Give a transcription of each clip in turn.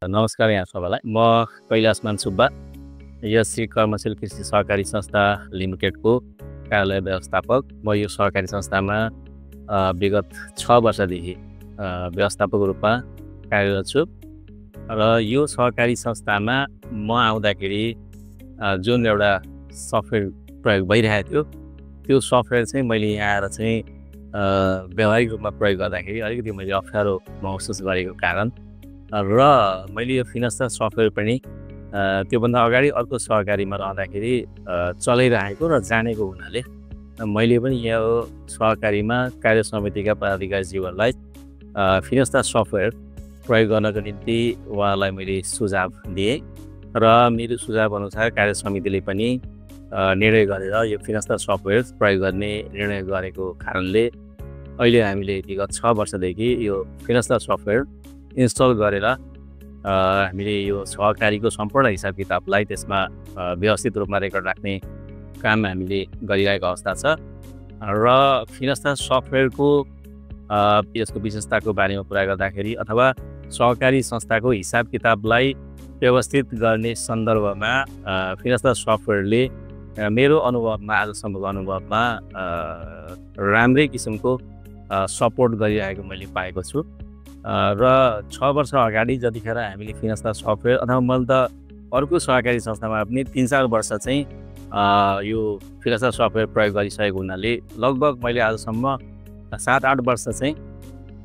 नमस्कार यहाँ सबैलाई। म कैलाशमान सुब्बा, यस श्री कर्मशील कृषि सहकारी संस्था लिमिटेडको कार्यालय व्यवस्थापक। म यो सहकारी संस्थामा विगत 6 वर्षदेखि व्यवस्थापक रूपमा कार्यरत छु र यो सहकारी संस्थामा म आउँदाखेरि जुन एउटा सफ्टवेयर प्रयोग भइरहेको थियो, त्यो सफ्टवेयर चाहिँ मैले यहाँ आएर चाहिँ व्यावहारिक रूपमा प्रयोग गर्दाखेरि अलिकति मैले अप्ठ्यारो महसुस गरेको कारण र मैले यो फिनस्टा सफ्टवेयर पनि त्योभन्दा अगाडि अर्को सहकारीमा रहँदाखेरि चलाइरहेको र जानेको हुनाले मैले पनि यो सहकारीमा कार्य समितिका पदाधिकारीज्यूहरूलाई फिनस्टा सफ्टवेयर प्रयोग गर्नको निम्ति उहाँलाई मैले सुझाव दिएँ र मेरो सुझाव अनुसार कार्य समितिले पनि निर्णय गरेर यो फिनस्टा सफ्टवेयर प्रयोग गर्ने निर्णय गरेको कारणले अहिले हामीले विगत 6 वर्षदेखि यो फिनस्टा सफ्टवेयर इन्स्टल गरेर हामीले यो सहकारीको सम्पूर्ण हिसाब किताबलाई त्यसमा व्यवस्थित रूपमा रेकर्ड राख्ने काम हामीले गरिरहेको अवस्था छ र फिनस्टा सफ्टवेयरको यसको विशेषताको बारेमा कुरा गर्दाखेरि अथवा सहकारी संस्थाको हिसाब किताबलाई व्यवस्थित गर्ने सन्दर्भमा फिनस्टा सफ्टवेयरले मेरो अनुभवमा, आजसम्मको अनुभवमा राम्रै किसिमको सपोर्ट गरिरहेको मैले पाएको छु र 6 वर्ष अगाडि जतिखेर हामीले फिनस्टा सफ्टवेयर अथवा मैले त अर्को सहकारी संस्थामा पनि 3-4 वर्ष चाहिँ यो फिनस्टा सफ्टवेयर प्रयोग गरिसकेको हुनाले लगभग मैले आजसम्म 7-8 वर्ष चाहिँ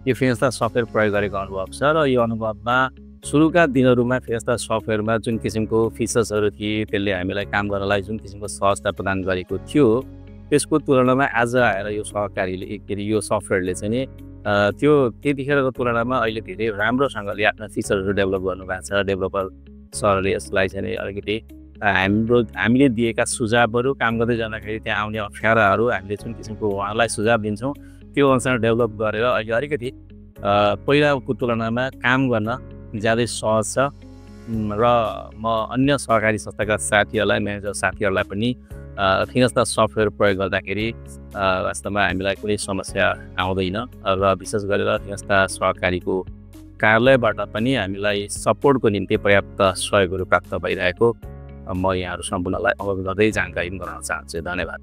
यो फिनस्टा सफ्टवेयर प्रयोग गरेको अनुभव छ र यो अनुभवमा सुरुका दिनहरूमा फिनस्टा सफ्टवेयरमा जुन किसिमको फिचर्सहरू थिए, त्यसले हामीलाई काम गर्नलाई जुन किसिमको सहजता प्रदान गरेको थियो, त्यसको तुलनामा आज आएर यो सहकारीले यो सफ्टवेयरले चाहिँ नि त्यो त्यतिखेरको तुलनामा अहिले धेरै राम्रोसँगले आफ्नो फिचरहरू डेभलप गर्नुभएको छ। डेभलपर सरले यसलाई चाहिँ अलिकति हामीले दिएका सुझावहरू काम गर्दै जाँदाखेरि त्यहाँ आउने अप्ठ्याराहरू हामीले जुन किसिमको उहाँलाई सुझाव दिन्छौँ त्यो अनुसार डेभलप गरेर अहिले अलिकति पहिलाको तुलनामा काम गर्न ज्यादै सहज छ र म अन्य सहकारी संस्थाका साथीहरूलाई, म्यानेजर साथीहरूलाई पनि फिनस्टा सफ्टवेयर प्रयोग गर्दाखेरि वास्तवमा हामीलाई कुनै समस्या आउँदैन र विशेष गरेर फिनस्टा सहकारीको कार्यालयबाट पनि हामीलाई सपोर्टको निम्ति पर्याप्त सहयोगहरू प्राप्त भइरहेको म यहाँहरू सम्पूर्णलाई अवगत गर्दै जानकारी गराउन चाहन्छु। धन्यवाद।